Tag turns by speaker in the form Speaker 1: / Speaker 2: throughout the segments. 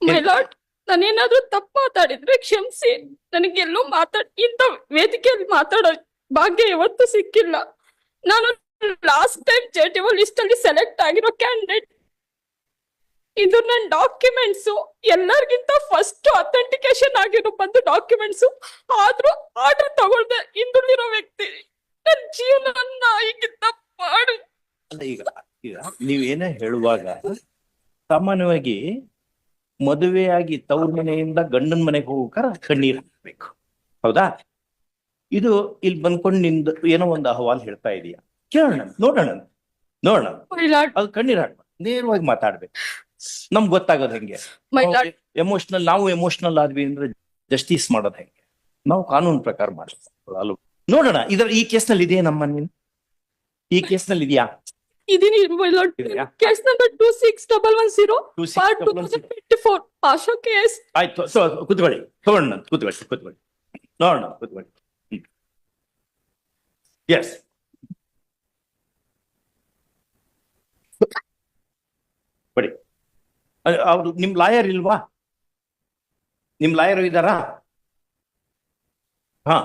Speaker 1: My lord, ನಾನೇನಾದ್ರೂ ತಪ್ಪು ಮಾತಾಡಿದ್ರೆ ಕ್ಷಮಿಸಿ. ನನಗೆಲ್ಲೂ ಇಂಥ ವೇದಿಕೆಯಲ್ಲಿ ಮಾತಾಡೋ ಭಾಗ್ಯ ಯಾವತ್ತೂ ಸಿಕ್ಕಿಲ್ಲ. ನಾನು ಲಾಸ್ಟ್ ಟೈಮ್ JTO ಲಿಸ್ಟ್ ಅಲ್ಲಿ ಸೆಲೆಕ್ಟ್ ಆಗಿರೋ ಕ್ಯಾಂಡಿಡೇಟ್. ಇದು ನನ್ನ ಡಾಕ್ಯುಮೆಂಟ್ಸ್ ಎಲ್ಲರಿಗಿಂತ ಫಸ್ಟ್ ಅಥೆಂಟಿಕೇಶನ್ ಆಗಿರೋ ಬಂದು ಡಾಕ್ಯುಮೆಂಟ್ಸ್. ಆದ್ರೂ ಆರ್ಡರ್ ತಗೊಳ್ದೆ ಹಿಂದುಳಿರೋ ವ್ಯಕ್ತಿ ನನ್ನ ಜೀವನ ಈಗಿಂತ ಮಾಡು.
Speaker 2: ಅಲ್ಲ, ಈಗ ಈಗ ನೀವೇನೇ ಹೇಳುವಾಗ ಸಾಮಾನ್ಯವಾಗಿ ಮದುವೆಯಾಗಿ ತವ್ರ ಮನೆಯಿಂದ ಗಂಡನ ಮನೆಗೆ ಹೋಗ್ಬೇಕಾರ ಕಣ್ಣೀರ್ ಹಾಕ್ಬೇಕು, ಹೌದಾ? ಇದು ಇಲ್ಲಿ ಬಂದ್ಕೊಂಡು ನಿಂದು ಏನೋ ಒಂದು ಅಹವಾಲ್ ಹೇಳ್ತಾ ಇದೀಯ, ಕೇಳೋಣ, ನೋಡೋಣ. ಅದು ಕಣ್ಣೀರ್ ಹಾಕ್ಬೇಕು, ನೇರವಾಗಿ ಮಾತಾಡ್ಬೇಕು. ನಮ್ಗೆ ಗೊತ್ತಾಗೋದು ಹೆಂಗೆ? ಎಮೋಷನಲ್, ನಾವು ಎಮೋಷನಲ್ ಆದ್ವಿ ಅಂದ್ರೆ ಜಸ್ಟಿಸ್ ಮಾಡೋದು ಹೆಂಗೆ? ನಾವು ಕಾನೂನು ಪ್ರಕಾರ ಮಾಡ್ಬೇಕು ಅಲ್ವ? ನೋಡೋಣ. ಈ ಕೇಸ್ನಲ್ಲಿ ಇದೆಯಾ ನಮ್ಮ ನೀನು? ಈ ಕೇಸ್ನಲ್ಲಿ ಇದೆಯಾ?
Speaker 1: ಇದೀನಿ ಕೇಸ್ ನಂಬರ್ 26110 ಪಾರ್ಟ್ 2024 ಆಶಾ ಕೇಸ್.
Speaker 2: ಆಯ್ತು, ಸೊ ಕೂತ್ಕೊಳ್ಳಿ, ಕೂತ್ಕೊಳ್ಳಿ. ನೋಡೋಣ, ಕೂತ್ಕೊಳ್ಳಿ. ಎಸ್, ಬಡಿ. ಅವ್ರು ನಿಮ್ ಲಾಯರ್ ಇಲ್ವಾ? ನಿಮ್ ಲಾಯರ್ ಇದ್ದಾರಾ? ಹಾ,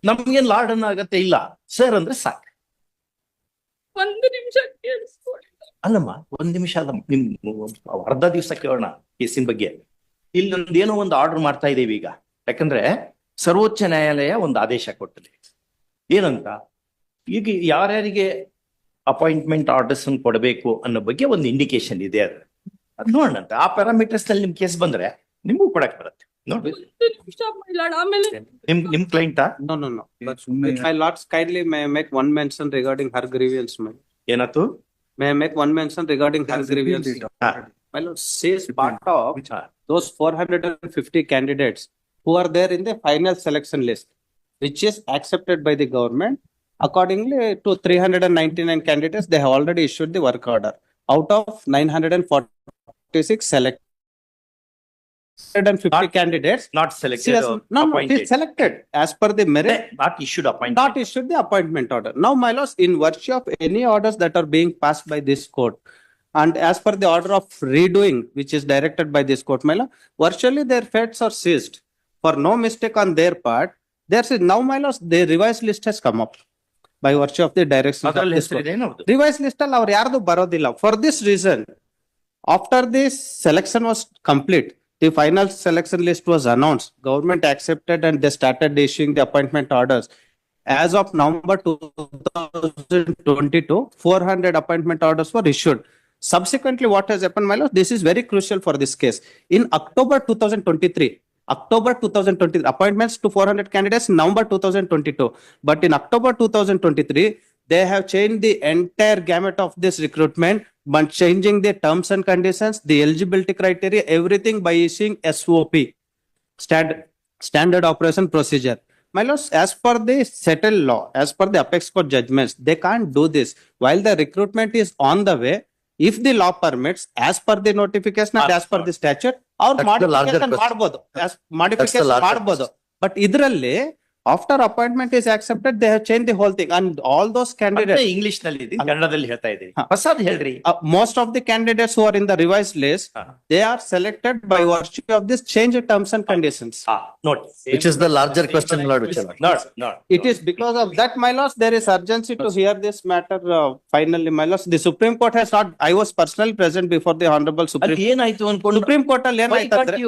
Speaker 2: ನಮ್ಗೇನ್ ಲಾರ್ಡ್ ಅನ್ನೋ ಅಗತ್ಯ ಇಲ್ಲ, ಸರ್ ಅಂದ್ರೆ ಸಾಕು.
Speaker 1: ಒಂದು ನಿಮಿಷ ಕೇಳಿಸ್ಕೊಳ್ಳಿ.
Speaker 2: ಅಲ್ಲಮ್ಮ, ಒಂದ್ ನಿಮಿಷ ಅಲ್ಲ, ನಿಮ್ ಅರ್ಧ ದಿವಸ ಕೇಳೋಣ ಕೇಸಿನ ಬಗ್ಗೆ. ಇಲ್ಲೊಂದು ಏನೋ ಒಂದು ಆರ್ಡರ್ ಮಾಡ್ತಾ ಇದೀವಿ ಈಗ. ಯಾಕಂದ್ರೆ ಸರ್ವೋಚ್ಚ ನ್ಯಾಯಾಲಯ ಒಂದು ಆದೇಶ ಕೊಟ್ಟಿದೆ. ಏನಂತ, ಈಗ ಯಾರ್ಯಾರಿಗೆ ಅಪಾಯಿಂಟ್ಮೆಂಟ್ ಆರ್ಡರ್ಸ್ ಕೊಡಬೇಕು ಅನ್ನೋ ಬಗ್ಗೆ ಒಂದು ಇಂಡಿಕೇಶನ್ ಇದೆ. ಅದು ನೋಡೋಣ. ಆ ಪ್ಯಾರಾಮೀಟರ್ಸ್ ನಲ್ಲಿ ನಿಮ್ ಕೇಸ್ ಬಂದ್ರೆ ನಿಮ್ಗೂ ಕೊಡಕ್ ಬರುತ್ತೆ. ನೋಡಿ, ನಿಮ್ ಕ್ಲೈಂಟಾ?
Speaker 3: No. But my lords, kindly may I make one mention regarding her grievance, ma'am.
Speaker 2: ಏನಾಯ್ತು?
Speaker 3: May I make one mention regarding her grievance? My lord, she is part of those 450 candidates who are there in the final selection list, which is accepted by the government. Accordingly, to 399 candidates, they have already issued the work order. Out of 946 selected. 150 candidates
Speaker 2: Not
Speaker 3: she
Speaker 2: selected
Speaker 3: has,
Speaker 2: or
Speaker 3: no,
Speaker 2: appointed.
Speaker 3: it is selected as per the merit,
Speaker 2: Not issued appointed.
Speaker 3: not issued the appointment order. Now, my lords, in virtue of any orders that are being passed by this court, and as per the order of redoing which is directed by this court, my lord, virtually their fates are seized. For no mistake on their part, there's now, my lords, the revised list has come up by virtue of the direction of
Speaker 2: ಅದ್ರಲ್ಲಿ
Speaker 3: this
Speaker 2: ಹೆಸರು
Speaker 3: court.
Speaker 2: ಇದೆ ಏನದು?
Speaker 3: Revised list ಅಲ್ಲಿ ಅವ್ರು ಯಾರ್ದು ಬರೋದಿಲ್ಲ. For this reason, after this selection was complete, the final selection list was announced. Government accepted and they started issuing the appointment orders. As of November 2022, 400 appointment orders were issued. Subsequently, what has happened, my lord? This is very crucial for this case. In October 2023, appointments to 400 candidates in November 2022. But in October 2023, they have changed the entire gamut of this recruitment, but changing the terms and conditions, the eligibility criteria, everything by issuing SOP, standard operation procedure. My lords, as per the settled law, as per the apex court judgments, they can't do this. While the recruitment is on the way, if the law permits, as per the notification and as per the statute, or modification ಮಾಡಬಹುದು, modification ಮಾಡಬಹುದು. But ಇದ್ರಲ್ಲಿ after appointment is accepted, they have changed the whole thing, and all those candidates,
Speaker 2: English ನಲ್ಲಿ ಇದೆ, ಕನ್ನಡದಲ್ಲಿ ಹೇಳ್ತಾ ಇದ್ದೀರಿ. ಹೊಸದು ಹೇಳ್ರಿ.
Speaker 3: most of the candidates who are in the revised list, they are selected by virtue of this change in terms and conditions.
Speaker 2: ನೋಡಿ,
Speaker 4: Which is the larger question, Lord Vichara.
Speaker 2: ನೋಡಿ.
Speaker 3: It is because of that, my lords, there is urgency to hear this matter. Finally, my lords, the Supreme Court has not. I was personally present before the Honorable
Speaker 2: ಅಲ್ಲಿ
Speaker 3: Supreme
Speaker 2: ಏನಾಯ್ತು ಅನ್ಕೊಂಡು
Speaker 3: Supreme Court ಅಲ್ಲಿ ಏನಾಯ್ತು ಅಂದ್ರೆ,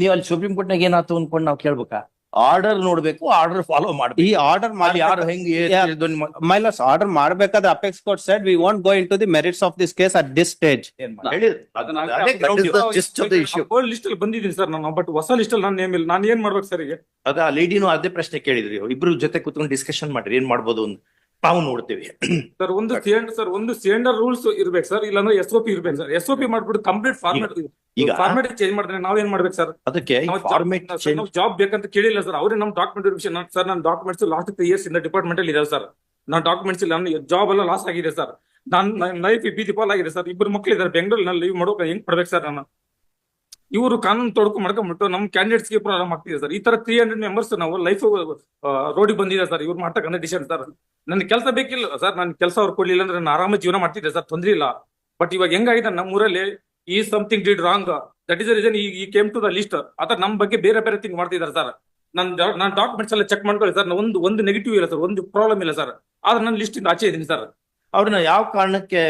Speaker 2: ನೀವು ಅಲ್ಲಿ supreme court ನಾಗ ಏನಾಯ್ತು ಅನ್ಕೊಂಡು ನಾವು ಕೇಳ್ಬೇಕಾ? ಆರ್ಡರ್ ನೋಡ್ಬೇಕು, ಆರ್ಡರ್ ಫಾಲೋ
Speaker 3: ಈ
Speaker 2: ಮಾಡ್ಬೇಕು.
Speaker 3: ಆರ್ಡರ್
Speaker 2: ಅಲ್ಲಿ ಯಾರು ಹೆಂಗೆ
Speaker 3: my lords, order ಮಾಡಬೇಕಾದ್ರೆ apex court said we won't go into the merits of this case at this stage.
Speaker 4: That is the gist of the issue.
Speaker 5: List ಅಲ್ಲಿ ಬಂದಿದ್ದೀನಿ ಸರ್ ನಾನು, ಬಟ್ ಹೊಸ ಲಿಸ್ಟ್ ಅಲ್ಲಿ ನಾನು ನೇಮ್ ಇಲ್ಲ. ನಾನು ಏನ್ ಮಾಡ್ಬೇಕು ಸರ್ ಈಗ?
Speaker 2: ಅದ ಲೇಡಿನೂ ಅದೇ ಪ್ರಶ್ನೆ ಕೇಳಿದ್ರಿ. ಇಬ್ರು ಜೊತೆ ಕೂತ್ಕೊಂಡು ಡಿಸ್ಕಷನ್ ಮಾಡ್ರಿ, ಏನ್ ಮಾಡ್ಬೋದು ಅಂತ ನಾವು ನೋಡ್ತೇವೆ.
Speaker 5: ಸರ್ ಒಂದು ಸ್ಟ್ಯಾಂಡರ್ಡ್ ರೂಲ್ಸ್ ಇರ್ಬೇಕು ಸರ್, ಇಲ್ಲಾಂದ್ರೆ SOP ಇರ್ಬೇಕು ಸರ್. SOP ಮಾಡ್ಬಿಟ್ಟು ಕಂಪ್ಲೀಟ್ ಫಾರ್ಮೆಟ್ ಫಾರ್ಮೆಟ್ ಚೇಂಜ್ ಮಾಡಿದ್ರೆ ನಾವ್ ಏನ್ ಮಾಡ್ಬೇಕು ಸರ್?
Speaker 2: ಅದಕ್ಕೆ ಫಾರ್ಮೆಟ್
Speaker 5: ಜಾಬ್ ಬೇಕಂತ ಕೇಳಿಲ್ಲ ಸರ್. ಅವ್ರೇ ನಮ್ ಡಾಕ್ಯುಮೆಂಟ್ ಸರ್, ನನ್ನ ಡಾಕ್ಯುಮೆಂಟ್ಸ್ ಲಾಸ್ಟ್ 3 years ಇಂದ ಡಿಪಾರ್ಟ್ಮೆಂಟ್ ಅಲ್ಲಿ ಇದಾವೆ ಸರ್. ನನ್ನ ಡಾಕ್ಯುಮೆಂಟ್ಸ್ ಇಲ್ಲ, ನನ್ನ ಜಾಬ್ ಎಲ್ಲ ಲಾಸ್ ಆಗಿದೆ ಸರ್. ನನ್ನ ಲೈಫ್ ಬೀದಿ ಪಾಲ್ ಆಗಿದೆ ಸರ್. 2 ಮಕ್ಳು ಇದಾರೆ ಬೆಂಗಳೂರು ನಲ್ಲಿ, ಲೀವ್ ಮಾಡೋಕೆ ಹೆಂಗ್ ಪಡ್ಬೇಕು ಸರ್ ನಾನು? ಇವರು ಕಾನೂನು ತೊಡ್ಕೊ ಮಾಡ್ಕೊಂಡ್ಬಿಟ್ಟು ನಮ್ ಕ್ಯಾಂಡಿಡೇಟ್ಸ್ಗೆ ಪ್ರಾಬ್ಲಮ್ ಆಗ್ತಿದೆ ಸರ್. ಈ ತರ 300 ಮೆಂಬರ್ಸ್ ನಾವು ಲೈಫ್ ರೋಡಿಗೆ ಬಂದಿದೆ ಸರ್. ಇವ್ರು ಮಾಡ್ತಕ್ಕಂಥ ಡಿಸಿಷನ್ ಸರ್. ನನ್ ಕೆಲಸ ಬೇಕಿಲ್ಲ ಸರ್, ನನ್ ಕೆಲಸ ಅವ್ರು ಕೊಡ್ಲಿಲ್ಲ ಅಂದ್ರೆ ನಾನು ಆರಾಮ ಜೀವನ ಮಾಡ್ತಿದ್ದೆ ಸರ್, ತೊಂದ್ರೆ ಇಲ್ಲ. ಬಟ್ ಇವಾಗ ಹೆಂಗಾಗಿದೆ ನಮ್ಮೂರಲ್ಲಿ ಈ something did wrong, that is the reason ಈ ಕೇಮ್ ಟು ದ ಲಿಸ್ಟ್. ಆತರ ನಮ್ ಬಗ್ಗೆ ಬೇರೆ ಬೇರೆ ಥಿಂಗ್ ಮಾಡ್ತಿದ್ದಾರೆ ಸರ್. ನಾನು ಡಾಕ್ಯುಮೆಂಟ್ಸ್ ಎಲ್ಲ ಚೆಕ್ ಮಾಡ್ಕೊಳ್ಳಿ ಸರ್. ಒಂದು ನೆಗೆಟಿವ್ ಇಲ್ಲ ಸರ್, ಒಂದು ಪ್ರಾಬ್ಲಮ್ ಇಲ್ಲ ಸರ್. ಆದ್ರೆ ನಾನು ಲಿಸ್ಟ್ ಇಂದ ಆಚೆ ಇದ್ದೀನಿ ಸರ್.
Speaker 2: ಅವ್ರನ್ನ ಯಾವ ಕಾರಣಕ್ಕೆ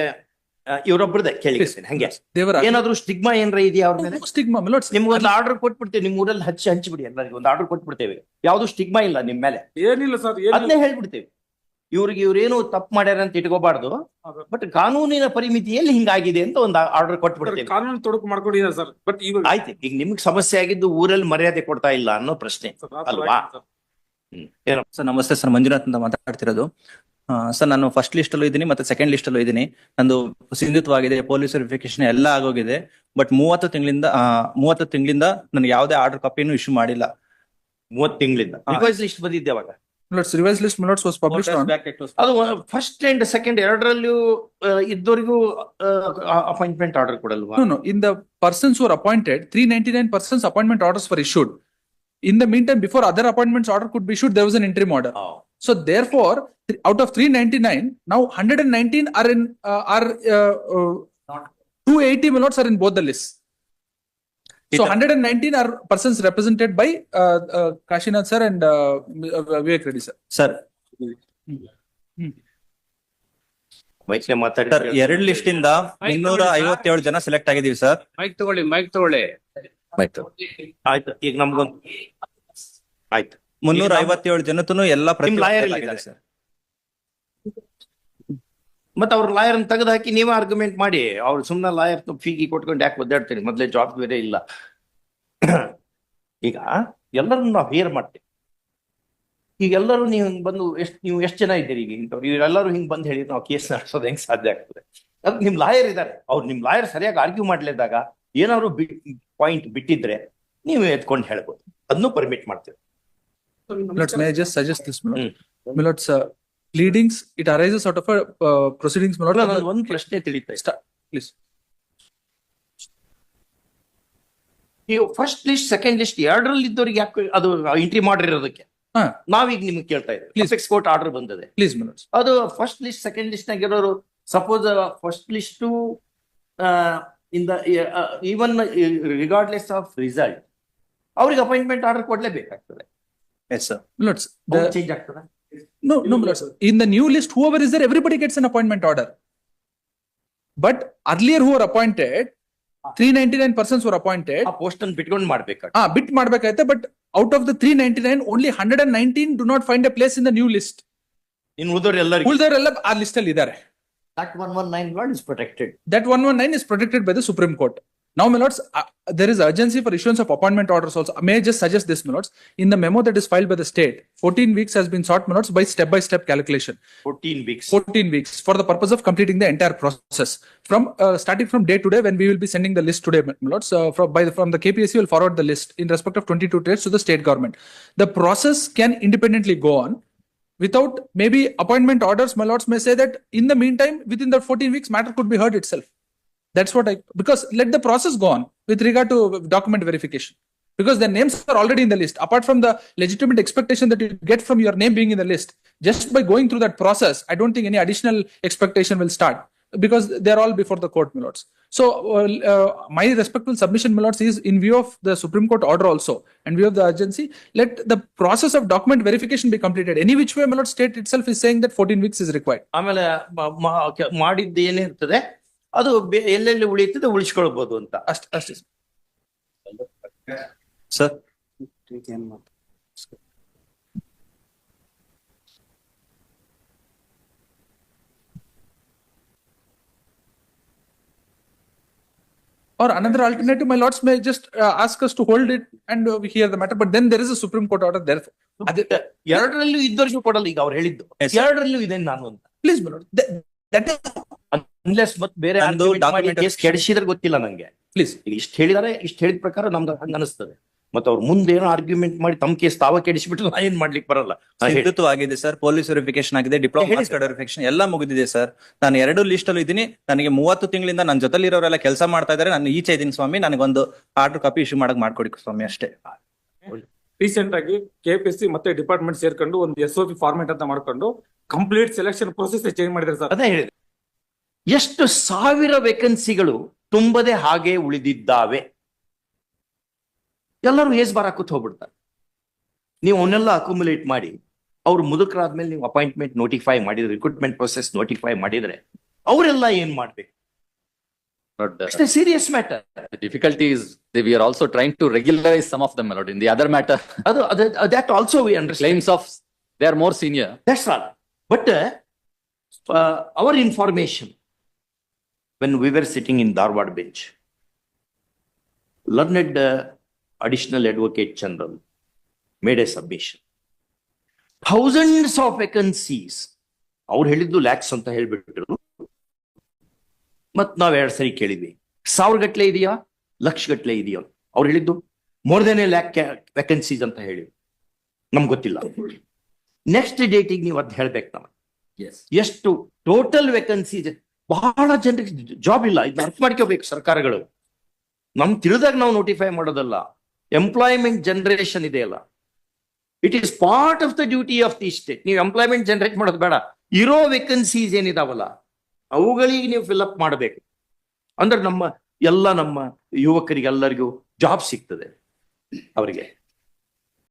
Speaker 2: ಇವರೊಬ್ಬರದೇ ಕೇಳಿಸ್ತೀನಿ ಹಂಗೆ
Speaker 6: ದೇವರ
Speaker 2: ಏನಾದ್ರು ಸ್ಟಿಗ್ಮಾ ಏನ್ರ ಇದೆಯಾ ಅವ್ರ ಮೇಲೆ?
Speaker 6: ಸ್ಟಿಗ್ಮಾ ಮಿಲೋಟ್ಸ್.
Speaker 2: ನಿಮ್ಗೆ ಒಂದು ಆರ್ಡರ್ ಕೊಟ್ಬಿಡ್ತೇವೆ, ನಿಮ್ ಊರಲ್ಲಿ ಹಂಚ್ಬಿಡಿ, ಎಲ್ಲರಿಗೆ ಒಂದು ಆರ್ಡರ್ ಕೊಟ್ಬಿಡ್ತೇವೆ, ಯಾವ್ದು ಸ್ಟಿಗ್ಮಾ ಇಲ್ಲ ನಿಮ್ ಮೇಲೆ,
Speaker 5: ಏನಿಲ್ಲ ಸರ್,
Speaker 2: ಅದನ್ನೇ ಹೇಳ್ಬಿಡ್ತೇವೆ. ಇವ್ರೇನು ತಪ್ಪು ಮಾಡ್ಯಾರ ಅಂತ ಇಟ್ಕೋಬಾರ್ದು, ಬಟ್ ಕಾನೂನಿನ ಪರಿಮಿತಿಯಲ್ಲಿ ಹಿಂಗಾಗಿದೆ ಅಂತ ಒಂದು ಆರ್ಡರ್ ಕೊಟ್ಬಿಡ್ತೇವೆ.
Speaker 5: ಕಾನೂನು ತೊಡಕು ಮಾಡ್ಕೊಂಡಿದ್ದಾರೆ ಸರ್. ಬಟ್ ಇವಾಗ
Speaker 2: ಆಯ್ತು, ಈಗ ನಿಮ್ಗೆ ಸಮಸ್ಯೆ ಆಗಿದ್ದು ಊರಲ್ಲಿ ಮರ್ಯಾದೆ ಕೊಡ್ತಾ ಇಲ್ಲ ಅನ್ನೋ ಪ್ರಶ್ನೆ ಅಲ್ವಾ? ಏನೋ
Speaker 6: ಸರ್ ನಮಸ್ತೆ ಸರ್, ಮಂಜುನಾಥ್ ಅಂತ ಮಾತಾಡ್ತಿರೋದು. ಸರ್ ನಾನು ಫಸ್ಟ್ ಲಿಸ್ಟ್ ಅಲ್ಲೂ ಇದ್ದೀನಿ ಮತ್ತೆ ಸೆಕೆಂಡ್ ಲಿಸ್ಟ್ ಅಲ್ಲೂ ಇದ್ದೀನಿ. ನಂದು ಸಿಂಧುತ್ವವಾಗಿದೆ, ಪೊಲೀಸ್ ವೆರಿಫಿಕೇಶನ್ ಎಲ್ಲ ಆಗೋಗಿದೆ. ಬಟ್ 30 ತಿಂಗಳಿಂದ ನನಗೆ ಯಾವುದೇ ಆರ್ಡರ್ ಕಾಪಿನೂ ಇಶ್ಯೂ ಮಾಡಿಲ್ಲ.
Speaker 2: 30 ತಿಂಗಳಿಂದ ರಿವೈಸ್ ಲಿಸ್ಟ್ ಬಂದಿದ್ದೆ ಅವಾಗ.
Speaker 6: Revise list my lords was published on
Speaker 2: ಅದು ಫಸ್ಟ್ ಅಂಡ್ ಸೆಕೆಂಡ್ ಎರಡರಲ್ಲೂ ಇದ್ದವರಿಗೂ ಅಪಾಯಿಂಟ್ಮೆಂಟ್ ಆರ್ಡರ್ ಕೊಡಲ್ವಾ?
Speaker 6: No, in the persons who are appointed, 399 persons appointment orders were issued. In the meantime, before other appointments order could be issued, there was an interim order. So therefore, out of 399, now 119 are in 280 milots are in both the lists. So 119 are persons represented by Kashinath sir and Vivek Reddy sir.
Speaker 7: Sir,
Speaker 2: ವೈದ್ಯ ಮಾತಾಡಿ
Speaker 7: sir ಎರಡು list ಇಂದ 357 ಜನ select ಆಗಿದೀವಿ sir.
Speaker 8: Mic ತಗೊಳ್ಳಿ.
Speaker 2: ಆಯ್ತು, ಈಗ ನಮ್ಗೊಂದು ಆಯ್ತು
Speaker 7: 357 ಜನತನು ಎಲ್ಲ
Speaker 2: ನಿಮ್ lawyer ಇದ್ದಾರೆ
Speaker 7: ಸರ್.
Speaker 2: ಮತ್ತೆ ಅವ್ರ ಲಾಯರ್ ತೆಗೆದು ಹಾಕಿ ನೀವೇ ಆರ್ಗ್ಯುಮೆಂಟ್ ಮಾಡಿ. ಅವ್ರು ಸುಮ್ಮನೆ ಲಾಯರ್ ಫೀಗಿ ಕೊಟ್ಕೊಂಡು ಯಾಕೆ ಒದ್ದಾಡ್ತೀರಿ? ಮೊದ್ಲೇ ಜಾಬ್ ಬೇರೆ ಇಲ್ಲ. ಈಗ ಎಲ್ಲರನ್ನು ನಾವು ಹೇರ್ ಮಾಡ್ತೇವೆ. ಈಗ ಎಲ್ಲರೂ ನೀವು ಹಿಂಗ್ ಬಂದು ನೀವು ಎಷ್ಟು ಜನ ಇದ್ದೀರಿ ಈಗ ಇಂಥವ್ರು? ಇವರೆಲ್ಲರೂ ಹಿಂಗ್ ಬಂದು ಹೇಳಿ ನಾವು ಕೇಸ್ ನಡೆಸೋದು ಹೆಂಗ್ ಸಾಧ್ಯ ಆಗ್ತದೆ? ಅದು ನಿಮ್ ಲಾಯರ್ ಇದ್ದಾರೆ, ಅವ್ರು ನಿಮ್ ಲಾಯರ್ ಸರಿಯಾಗಿ ಆರ್ಗ್ಯೂ ಮಾಡ್ಲಿದ್ದಾಗ ಏನಾದ್ರು ಪಾಯಿಂಟ್ ಬಿಟ್ಟಿದ್ರೆ ನೀವು ಎತ್ಕೊಂಡು ಹೇಳ್ಬೋದು, ಅದನ್ನು ಪರ್ಮಿಟ್ ಮಾಡ್ತೇವೆ.
Speaker 6: Milots, may I just suggest this, Milot? Milots, pleadings, it arises out of a proceedings, Milot.
Speaker 2: ನಾನು ಒಂದು ಪ್ರಶ್ನೆ ತಿಳಿತಾ ಇಷ್ಟ.
Speaker 6: Please.
Speaker 2: ನೀವು ಫಸ್ಟ್ ಲಿಸ್ಟ್ ಸೆಕೆಂಡ್ ಲಿಸ್ಟ್ ಎರಡರಲ್ಲಿ ಇದ್ದವ್ರಿಗೆ ಯಾಕೆ ಅದು ಎಂಟ್ರಿ ಮಾಡಿರೋದಕ್ಕೆ
Speaker 6: ಹಾ,
Speaker 2: ನಾವೀಗ ನಿಮ್ಗೆ ಕೇಳ್ತಾ ಇದ್ದೀವಿ.
Speaker 6: Please.
Speaker 2: ಎಕ್ಸ್ ಕೋರ್ಟ್ ಆರ್ಡರ್ ಬಂದಿದೆ,
Speaker 6: please, Milots.
Speaker 2: ಅದು ಫಸ್ಟ್ ಲಿಸ್ಟ್ ಸೆಕೆಂಡ್ ಲಿಸ್ಟ್ ನಾಗ ಇರೋರು suppose first list in the even regardless of result ಅವ್ರಿಗೆ ಅಪಾಯಿಂಟ್ಮೆಂಟ್ ಆರ್ಡರ್ ಕೊಡ್ಲೇಬೇಕಾಗ್ತದೆ.
Speaker 7: Yes sir.
Speaker 6: Milots,
Speaker 2: ಚೇಂಜ್ ಆಗ್ತದೆ.
Speaker 6: no, Milots. In the new list, whoever is there, everybody gets an appointment order. But earlier who were appointed, 399 persons were appointed.
Speaker 2: ಆ post ಅನ್ನು ಬಿಟ್ಕೊಂಡು ಮಾಡ್ಬೇಕಾಗ್ತದೆ.
Speaker 6: Bit madbekaite, but out of the 399, only 119 do not find a place in the new list.
Speaker 2: ಇನ್ನು ಉಳಿದವ್ರು ಎಲ್ಲರಿಗೂ
Speaker 6: ಉಳಿದವರೆಲ್ಲ ಆ list ಅಲ್ಲಿ ಇದ್ದಾರೆ.
Speaker 4: That 119 word is protected.
Speaker 6: That 119 is protected by the Supreme Court. Now, Milots, there is urgency for issuance of appointment orders also. May I just suggest this, Milots? In the memo that is filed by the state, 14 weeks has been sought, Milots, by step calculation.
Speaker 2: 14 weeks.
Speaker 6: 14 weeks for the purpose of completing the entire process. From starting from day today, when we will be sending the list today, Milots, from the KPSC will forward the list in respect of 22 trades to the state government. The process can independently go on. Without maybe appointment orders, my lords may say that in the meantime, within the 14 weeks, matter could be heard itself. That's what because let the process go on with regard to document verification. Because the names are already in the list. Apart from the legitimate expectation that you get from your name being in the list, just by going through that process, I don't think any additional expectation will start. Because they're all before the court, my lords. So, my respectful submission, my lords, is in view of the Supreme Court order also, and view of the urgency, let the process of document verification be completed. Any which way, my lord, state itself is saying that 14 weeks is required.
Speaker 2: ಆಮೇಲೆ ಮಾಡಿದ್ದು ಏನಿರ್ತದೆ ಅದು ಎಲ್ಲೆಲ್ಲಿ ಉಳಿಯುತ್ತದೆ ಉಳಿಸ್ಕೊಳ್ಬಹುದು ಅಂತ.
Speaker 6: ಅಷ್ಟೇ.
Speaker 7: Sir,
Speaker 6: Or another alternative, my lords may just ask us to hold it and we hear the matter. But then there is a Supreme Court order there.
Speaker 2: ಎರಡರಲ್ಲೂ ಇದ್ದವ್ರಿಗೂ ಕೊಡಲ್ಲ ಈಗ ಅವ್ರು ಹೇಳಿದ್ದು.
Speaker 7: Yes.
Speaker 2: ಎರಡರಲ್ಲೂ ಇದೆ ನಾನು ಅಂತ.
Speaker 6: Please, my lord. That is,
Speaker 2: unless ಮತ್ತೆ ಬೇರೆ
Speaker 7: ನಂದು document
Speaker 2: ಕೇಸ್ ಕೆಡಿಸಿದ್ರೆ ಗೊತ್ತಿಲ್ಲ ನಂಗೆ.
Speaker 6: please.
Speaker 2: ಈಗ ಇಷ್ಟು ಹೇಳಿದಾರೆ, ಇಷ್ಟು ಹೇಳಿದ ಪ್ರಕಾರ ನಮ್ಗೆ ಹಂಗ ಅನಿಸ್ತದೆ. ಮತ್ತೆ ಅವ್ರು ಮುಂದೆ ಏನೋ ಆರ್ಗ್ಯುಮೆಂಟ್ ಮಾಡಿ ತಮ್ಮ ಕೇಸ್ ತಾವ ಕೆಡಿಸಿಬಿಟ್ಟು ನಾ ಏನ್ ಮಾಡ್ಲಿಕ್ಕೆ ಬರಲ್ಲ.
Speaker 7: ಸಿಂಧುತ್ವ ಆಗಿದೆ ಸರ್, ಪೊಲೀಸ್ ವೆರಿಫಿಕೇಶನ್ ಆಗಿದೆ, ಡಿಪ್ಲೊಮಾ ವೆರಿಫಿಕೇಶನ್ ಎಲ್ಲ ಮುಗಿದಿದೆ ಸರ್. ನಾನು ಎರಡು ಲಿಸ್ಟ್ ಅಲ್ಲಿ ಇದ್ದೀನಿ. ನನಗೆ 30 ತಿಂಗಳಿಂದ ನನ್ನ ಜೊತೆಲಿ ಇರೋರೆಲ್ಲ ಕೆಲಸ ಮಾಡ್ತಾ ಇದ್ದಾರೆ. ನಾನು ಈಚೆ ಇದ್ದೀನಿ ಸ್ವಾಮಿ, ನನಗೊಂದು ಆರ್ಡರ್ ಕಾಪಿ ಇಶ್ಯೂ ಮಾಡಕ್ ಮಾಡ್ಕೊಡಿ ಸ್ವಾಮಿ ಅಷ್ಟೇ.
Speaker 5: ರೀಸೆಂಟ್ ಆಗಿ KPSC ಮತ್ತೆ ಡಿಪಾರ್ಟ್ಮೆಂಟ್ ಸೇರ್ಕೊಂಡು ಒಂದು SOP ಫಾರ್ಮೆಟ್ ಅಂತ ಮಾಡ್ಕೊಂಡು ಕಂಪ್ಲೀಟ್ ಸೆಲೆಕ್ಷನ್ ಪ್ರೊಸೆಸ್ ಚೇಂಜ್ ಮಾಡಿದ್ದಾರೆ ಸರ್.
Speaker 2: ಅದೇ ಹೇಳಿದೆ. ಎಷ್ಟು ಸಾವಿರ ವೇಕೆನ್ಸಿಗಳು ತುಂಬದೆ ಹಾಗೆ ಉಳಿದಿದ್ದಾವೆ. ಎಲ್ಲರೂ ಏಸ್ ಬಾರ್ ಹಾಕುತ್ತ ಹೋಗ್ಬಿಡ್ತಾರೆ. ನೀವು ಅವನ್ನೆಲ್ಲ ಅಕ್ಯುಮುಲೇಟ್ ಮಾಡಿ ಅವ್ರು ಮುದುಕರಾದ್ಮೇಲೆ ನೀವು ಅಪಾಯಿಂಟ್ಮೆಂಟ್ ನೋಟಿಫೈ ಮಾಡಿದ್ರೆ, ರಿಕ್ರೂಟ್ಮೆಂಟ್ ಪ್ರೊಸೆಸ್ ನೋಟಿಫೈ ಮಾಡಿದ್ರೆ ಅವರೆಲ್ಲ ಏನ್ ಮಾಡ್ಬೇಕು?
Speaker 8: But
Speaker 2: it's A serious matter.
Speaker 8: the difficulty is that we are also trying to regularize some of them, my lord. In the other matter,
Speaker 2: ಅದು that also we understand.
Speaker 8: claims of they are more senior.
Speaker 2: That's all. But our information, when we were sitting in Dharwad bench, learned additional advocate general made a submission. Thousands of vacancies. ಅವ್ರು ಹೇಳಿದ್ದು ಲ್ಯಾಕ್ಸ್ ಅಂತ ಹೇಳ್ಬಿಟ್ರು. ಮತ್ ನಾವ್ 2 ಸರಿ ಕೇಳಿದ್ವಿ, 1000 ಗಟ್ಲೆ ಇದೆಯಾ, ಲಕ್ಷ ಗಟ್ಲೆ ಇದೆಯಾ? ಅವ್ರು ಹೇಳಿದ್ದು more than A lac vacancies ಅಂತ ಹೇಳಿ. ನಮ್ಗೆ ಗೊತ್ತಿಲ್ಲ. ನೆಕ್ಸ್ಟ್ ಡೇಟಿಗೆ ನೀವು ಅದ್ ಹೇಳ್ಬೇಕು ನಮಗೆ. ಎಷ್ಟು ಟೋಟಲ್ ವೇಕೆನ್ಸೀಸ್? ಬಹಳ ಜನರಿಗೆ ಜಾಬ್ ಇಲ್ಲ. ಇದು ಅರ್ಥ ಮಾಡ್ಕೋಬೇಕು ಸರ್ಕಾರಗಳು. ನಮ್ ತಿಳಿದಾಗ ನಾವು ನೋಟಿಫೈ ಮಾಡೋದಲ್ಲ. ಎಂಪ್ಲಾಯ್ಮೆಂಟ್ ಜನರೇಷನ್ ಇದೆಯಲ್ಲ, it is part of the duty of the state. ನೀವು ಎಂಪ್ಲಾಯ್ಮೆಂಟ್ ಜನರೇಟ್ ಮಾಡೋದು ಬೇಡ, ಇರೋ ವೇಕೆನ್ಸೀಸ್ ಏನಿದಾವಲ್ಲ ಅವುಗಳಿಗೆ ನೀವು ಫಿಲ್ಅಪ್ ಮಾಡಬೇಕು. ಅಂದ್ರೆ ನಮ್ಮ ಯುವಕರಿಗೆಲ್ಲರಿಗೂ ಜಾಬ್ ಸಿಗ್ತದೆ ಅವರಿಗೆ.